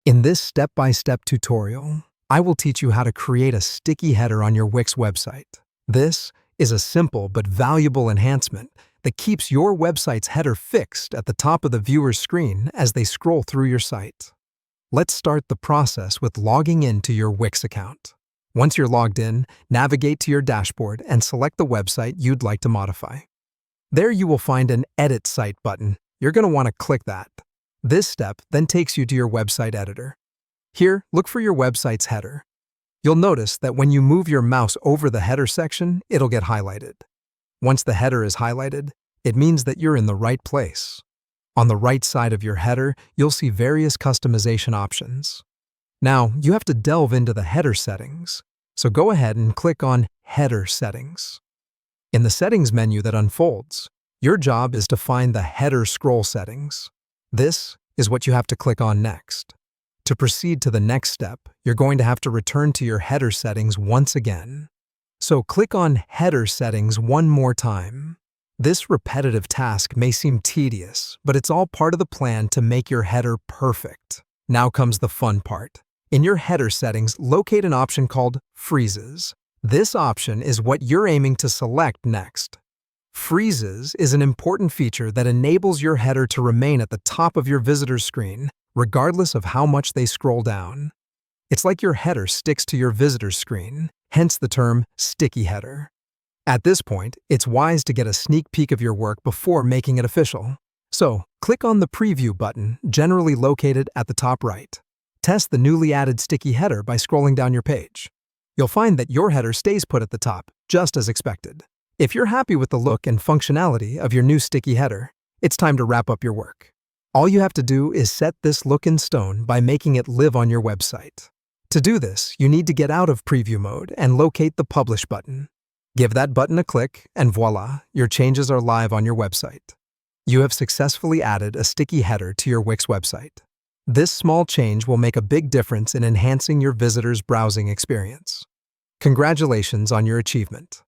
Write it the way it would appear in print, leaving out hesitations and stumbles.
In this step-by-step tutorial, I will teach you how to create a sticky header on your Wix website. This is a simple but valuable enhancement that keeps your website's header fixed at the top of the viewer's screen as they scroll through your site. Let's start the process with logging into your Wix account. Once you're logged in, navigate to your dashboard and select the website you'd like to modify. There you will find an Edit Site button. You're going to want to click that. This step then takes you to your website editor. Here, look for your website's header. You'll notice that when you move your mouse over the header section, it'll get highlighted. Once the header is highlighted, it means that you're in the right place. On the right side of your header, you'll see various customization options. Now, you have to delve into the header settings, so go ahead and click on Header Settings. In the settings menu that unfolds, your job is to find the header scroll settings. This is what you have to click on next. To proceed to the next step, you're going to have to return to your header settings once again. So click on Header Settings one more time. This repetitive task may seem tedious, but it's all part of the plan to make your header perfect. Now comes the fun part. In your header settings, locate an option called Freezes. This option is what you're aiming to select next. Freezes is an important feature that enables your header to remain at the top of your visitor's screen, regardless of how much they scroll down. It's like your header sticks to your visitor's screen, hence the term sticky header. At this point, it's wise to get a sneak peek of your work before making it official. So, click on the Preview button, generally located at the top right. Test the newly added sticky header by scrolling down your page. You'll find that your header stays put at the top, just as expected. If you're happy with the look and functionality of your new sticky header, it's time to wrap up your work. All you have to do is set this look in stone by making it live on your website. To do this, you need to get out of preview mode and locate the Publish button. Give that button a click, and voila, your changes are live on your website. You have successfully added a sticky header to your Wix website. This small change will make a big difference in enhancing your visitors' browsing experience. Congratulations on your achievement.